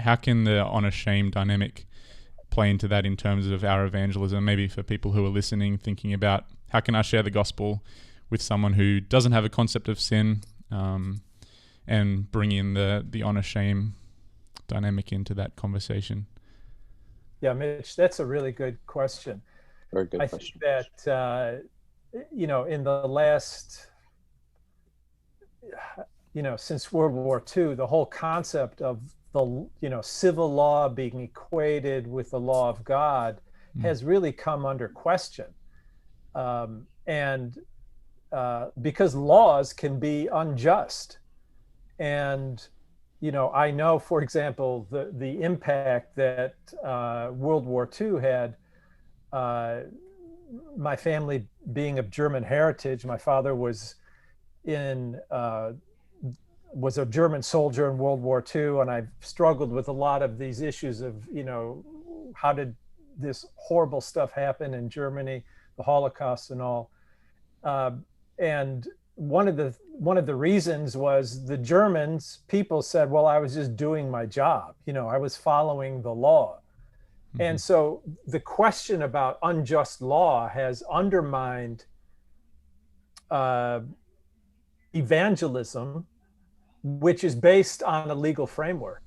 how can the honor-shame dynamic play into that in terms of our evangelism? Maybe for people who are listening, thinking about how can I share the gospel with someone who doesn't have a concept of sin, and bring in the honor-shame dynamic into that conversation. Yeah, Mitch, that's a really good question. Very good I question. think that, in the last, since World War II, the whole concept of the, civil law being equated with the law of God has really come under question. And because laws can be unjust. And, I know, for example, the impact that World War II had. My family being of German heritage, my father was a German soldier in World War II, and I've struggled with a lot of these issues of, how did this horrible stuff happen in Germany, the Holocaust and all. And one of the reasons was the Germans, people said, well, I was just doing my job. I was following the law. Mm-hmm. And so the question about unjust law has undermined evangelism, which is based on a legal framework.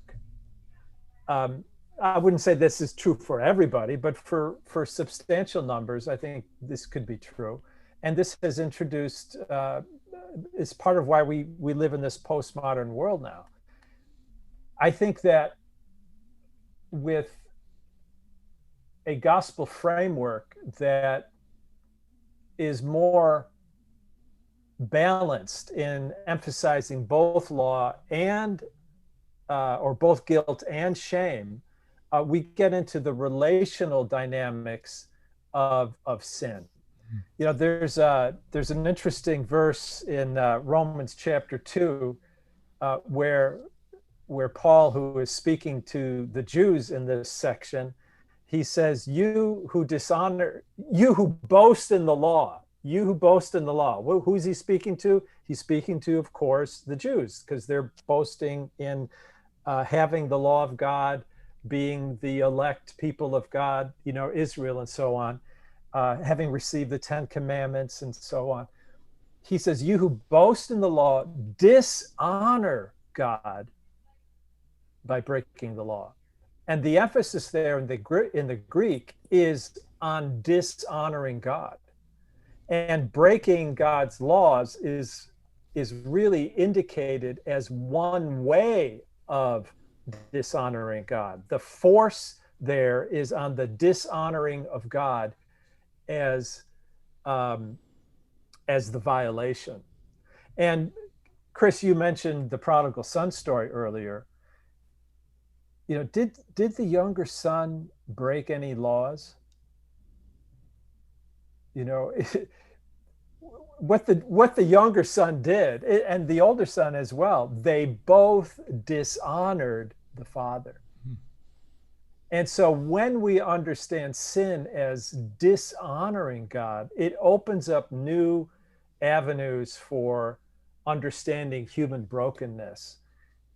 I wouldn't say this is true for everybody, but for substantial numbers, I think this could be true. And this has introduced, is part of why we live in this postmodern world now. I think that with a gospel framework that is more balanced in emphasizing both law and, or both guilt and shame, we get into the relational dynamics of sin. There's an interesting verse in Romans chapter 2 where Paul, who is speaking to the Jews in this section, he says, you who boast in the law, who's he speaking to? He's speaking to, of course, the Jews, because they're boasting in having the law of God, being the elect people of God, Israel and so on. Having received the 10 commandments and so on. He says, you who boast in the law dishonor God by breaking the law. And the emphasis there in the Greek is on dishonoring God. And breaking God's laws is really indicated as one way of dishonoring God. The force there is on the dishonoring of God as the violation. And Chris, you mentioned the prodigal son story earlier. Did the younger son break any laws? What the younger son did, and the older son as well, they both dishonored the father. And so when we understand sin as dishonoring God, it opens up new avenues for understanding human brokenness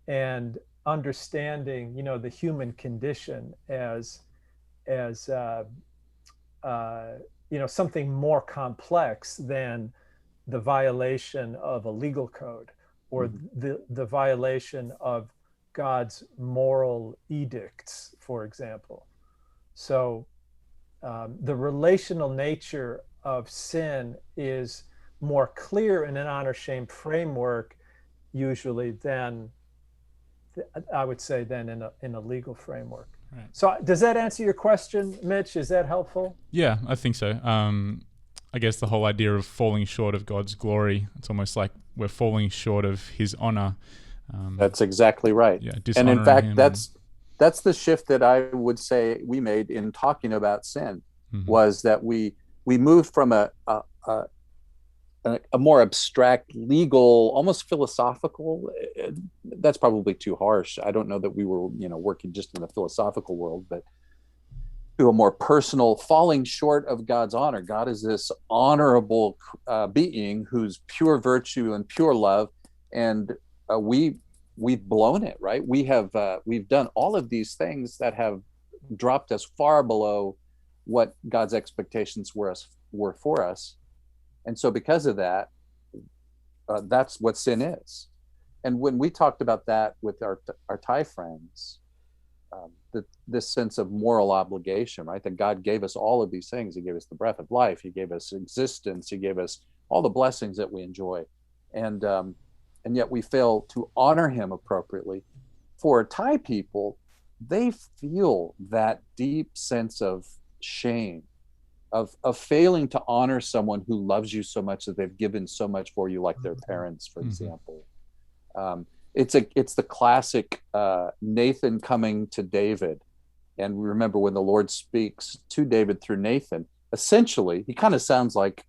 and understanding, the human condition as something more complex than the violation of a legal code or the violation of God's moral edicts, for example. So the relational nature of sin is more clear in an honor-shame framework, usually, than I would say than in a legal framework. Right. So does that answer your question, Mitch? Is that helpful? Yeah, I think so. I guess the whole idea of falling short of God's glory, it's almost like we're falling short of his honor. That's exactly right. Yeah, and in fact, that's the shift that I would say we made in talking about sin, was that we moved from a more abstract, legal, almost philosophical. That's probably too harsh. I don't know that we were, working just in the philosophical world, but to a more personal, falling short of God's honor. God is this honorable being who's pure virtue and pure love, and we we've blown it, right? We've done all of these things that have dropped us far below what God's expectations were for us. And so because of that, that's what sin is. And when we talked about that with our Thai friends, this sense of moral obligation, right? That God gave us all of these things. He gave us the breath of life. He gave us existence. He gave us all the blessings that we enjoy. And yet we fail to honor him appropriately. For Thai people, they feel that deep sense of shame, of failing to honor someone who loves you so much, that they've given so much for you, like their parents, for example. It's the classic Nathan coming to David. And remember, when the Lord speaks to David through Nathan, essentially, he kind of sounds like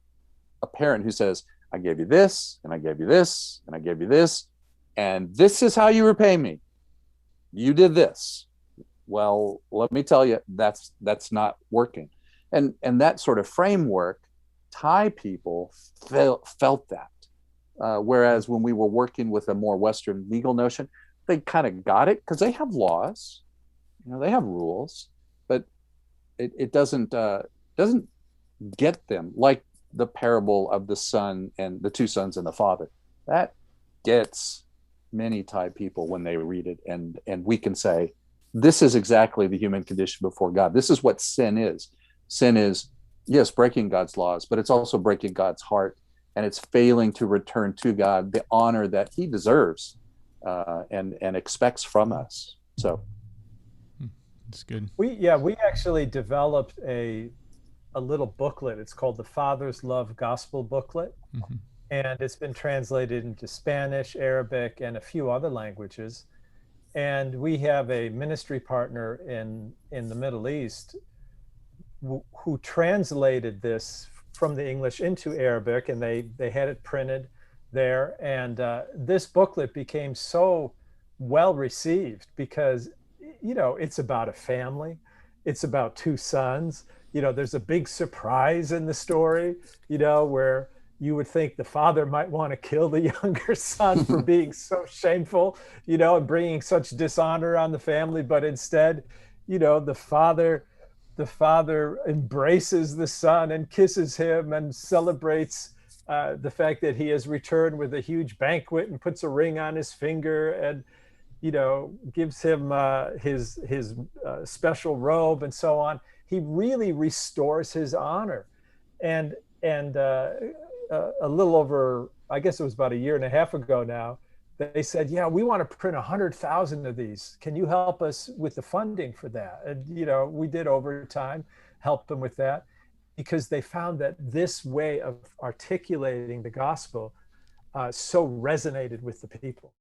a parent who says, I gave you this, and I gave you this, and I gave you this, and this is how you repay me. You did this. Well, let me tell you, that's not working. And that sort of framework, Thai people felt that. Whereas when we were working with a more Western legal notion, they kind of got it because they have laws, they have rules, but it doesn't get them like the parable of the son and the two sons and the father. That gets many Thai people when they read it, and we can say, this is exactly the human condition before God. This is what sin is. Sin is, yes, breaking God's laws, but it's also breaking God's heart, and it's failing to return to God the honor that he deserves and expects from us. So it's good. We actually developed a little booklet. It's called the Father's Love Gospel Booklet. Mm-hmm. And it's been translated into Spanish, Arabic, and a few other languages. And we have a ministry partner in the Middle East who translated this from the English into Arabic, and they had it printed there. And this booklet became so well received because, it's about a family. It's about two sons. There's a big surprise in the story, where you would think the father might want to kill the younger son for being so shameful, and bringing such dishonor on the family. But instead, the father embraces the son and kisses him and celebrates the fact that he has returned with a huge banquet and puts a ring on his finger and, gives him his special robe and so on. He really restores his honor. And a little over, I guess it was about a year and a half ago now, they said, yeah, we want to print 100,000 of these. Can you help us with the funding for that? And, we did over time help them with that, because they found that this way of articulating the gospel so resonated with the people.